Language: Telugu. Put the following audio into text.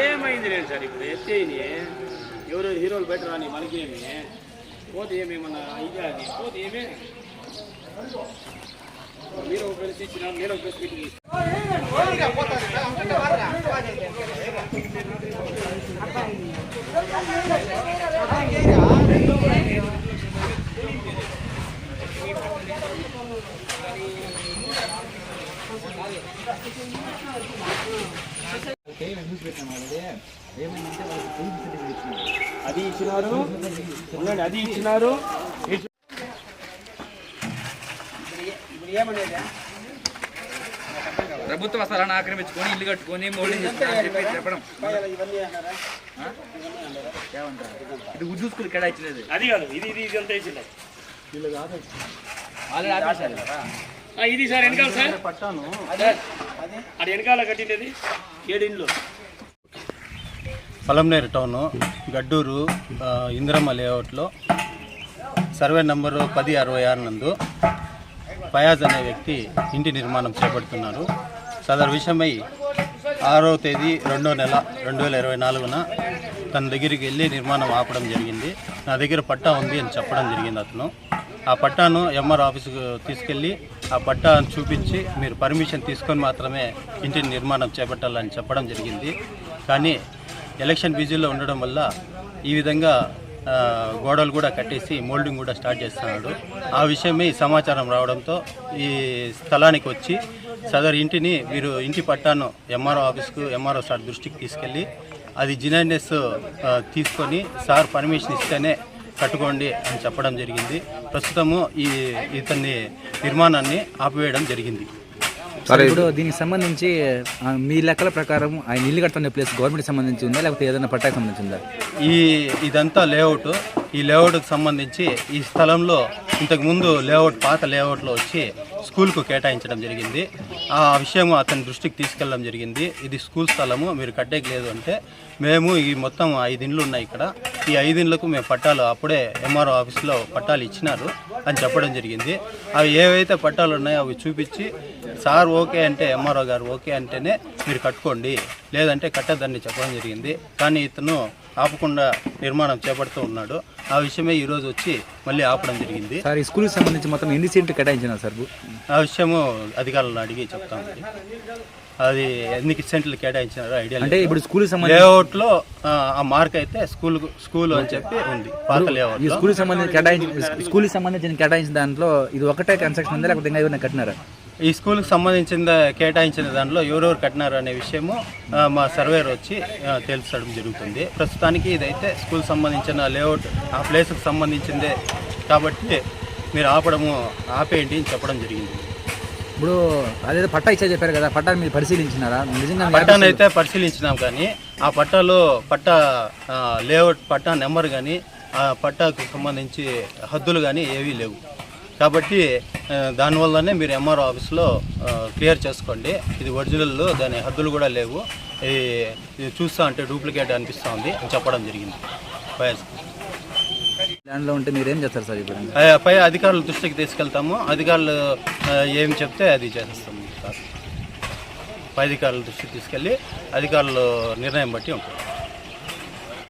ఏమైంది లేదు సార్ ఇప్పుడు ఎత్తేని ఎవరు హీరోలు బెటర్ అని మనకేమి పోతే ఏమేమన్నా ఇదే అది పోతే ఏమే మీరు ఒక ప్రెస్ ఇచ్చిన నేను ఒక ప్రెస్ పెట్టి అది ఇచ్చినారు అది ఇచ్చినారు. ప్రభుత్వ స్థలాన్ని ఆక్రమించుకొని ఇల్లు కట్టుకొని మోడీ చెప్పడం ఇది ఉర్దూ స్కూల్ కేటాయించలేదు. అది కాదు ఇది ఇది ఇది అంతా ఇచ్చింది ఇది సార్ వెనకాల సార్ పట్టాను అది వెనకాల కట్టినది 7 ఇండ్లు. పొలంనేరు టౌను గడ్డూరు ఇందిరమ్మ లేఅవుట్లో సర్వే నంబరు 1066 నందు ఫయాజ్ అనే వ్యక్తి ఇంటి నిర్మాణం చేపడుతున్నారు. సదరు విషయమై 6వ తేదీ 2వ నెల 2024న తన దగ్గరికి వెళ్ళి నిర్మాణం ఆపడం జరిగింది. నా దగ్గర పట్టా ఉంది అని చెప్పడం జరిగింది. అతను ఆ పట్టాను ఎంఆర్ ఆఫీసుకు తీసుకెళ్ళి ఆ పట్టాను చూపించి మీరు పర్మిషన్ తీసుకొని మాత్రమే ఇంటి నిర్మాణం చేపట్టాలని చెప్పడం జరిగింది. కానీ ఎలక్షన్ బిజీలో ఉండడం వల్ల ఈ విధంగా గోడలు కూడా కట్టేసి మోల్డింగ్ కూడా స్టార్ట్ చేస్తున్నాడు. ఆ విషయమే సమాచారం రావడంతో ఈ స్థలానికి వచ్చి సదరు ఇంటిని మీరు ఇంటి పట్టాను ఎంఆర్ఓ ఆఫీస్కు ఎంఆర్ఓ సార్ దృష్టికి తీసుకెళ్ళి అది జినైనెస్ తీసుకొని సార్ పర్మిషన్ ఇస్తేనే కట్టుకోండి అని చెప్పడం జరిగింది. ప్రస్తుతము ఇతని నిర్మాణాన్ని ఆపివేయడం జరిగింది. ఇప్పుడు దీనికి సంబంధించి మీ లెక్కల ప్రకారం ఆయన ఇల్లు కడుతున్న ప్లేస్ గవర్నమెంట్కి సంబంధించి ఉందా లేకపోతే ఏదైనా పట్టాకి సంబంధించి ఉందా? ఇదంతా లేఅవుట్. ఈ లేఅవుట్కి సంబంధించి ఈ స్థలంలో ఇంతకుముందు లేఅవుట్ పాత లేఅవుట్లో వచ్చి స్కూల్కు కేటాయించడం జరిగింది. ఆ విషయం అతని దృష్టికి తీసుకెళ్ళడం జరిగింది. ఇది స్కూల్ స్థలము, మీరు కట్టేకి లేదు అంటే మేము ఈ మొత్తం 5 ఇండ్లు ఉన్నాయి ఇక్కడ, ఈ 5 ఇండ్లకు మేము పట్టాలు అప్పుడే ఎంఆర్ఓ ఆఫీస్లో పట్టాలు ఇచ్చినారు అని చెప్పడం జరిగింది. అవి ఏవైతే పట్టాలు ఉన్నాయో అవి చూపించి సార్ ఓకే అంటే ఎంఆర్ఓ గారు ఓకే అంటేనే మీరు కట్టుకోండి, లేదంటే కట్టద్దని చెప్పడం జరిగింది. కానీ ఇతను ఆపకుండా నిర్మాణం చేపడుతూ ఉన్నాడు. ఆ విషయమే ఈరోజు వచ్చి మళ్ళీ ఆపడం జరిగింది. సార్ ఈ స్కూల్కి సంబంధించి మొత్తం ఎన్ని సీట్లు కేటాయించినారు సార్? ఆ విషయము అధికారులను అడిగి చెప్తాము. అది ఎన్ని సెంట్లు కేటాయించినారో ఐడియా అంటే ఇప్పుడు స్కూల్ లేఅవుట్లో ఆ మార్క్ అయితే స్కూల్ అని చెప్పి ఉంది పాత లేఅవుట్. ఈ స్కూల్కి సంబంధించిన కేటాయించిన దాంట్లో ఇది ఒకటే కన్స్ట్రక్షన్ ఉందా లేకపోతే ఇంకా ఏమైనా కట్టినారా? ఈ స్కూల్కి సంబంధించిన కేటాయించిన దాంట్లో ఎవరెవరు కట్టినారు అనే విషయము మా సర్వేర్ వచ్చి తెలుసడం జరుగుతుంది. ప్రస్తుతానికి ఇదైతే స్కూల్ సంబంధించిన లేఅవుట్ ఆ ప్లేస్కి సంబంధించిందే కాబట్టి మీరు ఆపేయండి అని చెప్పడం జరిగింది. ఇప్పుడు అదే పట్టా ఇచ్చా చెప్పారు కదా, పట్టాను మీరు పరిశీలించినారా? నిజంగా పట్టాను అయితే పరిశీలించినాం, కానీ ఆ పట్టాలో లేఅవుట్ పట్టా నెంబర్ కానీ ఆ పట్టాకు సంబంధించి హద్దులు కానీ ఏవీ లేవు. కాబట్టి దానివల్లనే మీరు ఎంఆర్ఓ ఆఫీస్లో క్లియర్ చేసుకోండి. ఇది ఒరిజినల్, దాని హద్దులు కూడా లేవు, ఇది చూస్తా అంటే డూప్లికేట్ అనిపిస్తూ ఉంది అని చెప్పడం జరిగింది. దానిలో ఉంటే మీరేం చేస్తారు సార్? ఇప్పుడు పై అధికారుల దృష్టికి తీసుకెళ్తాము. అధికారులు ఏం చెప్తే అది చేస్తాము సార్. పై అధికారుల దృష్టికి తీసుకెళ్ళి అధికారుల నిర్ణయం బట్టి ఉంటుంది.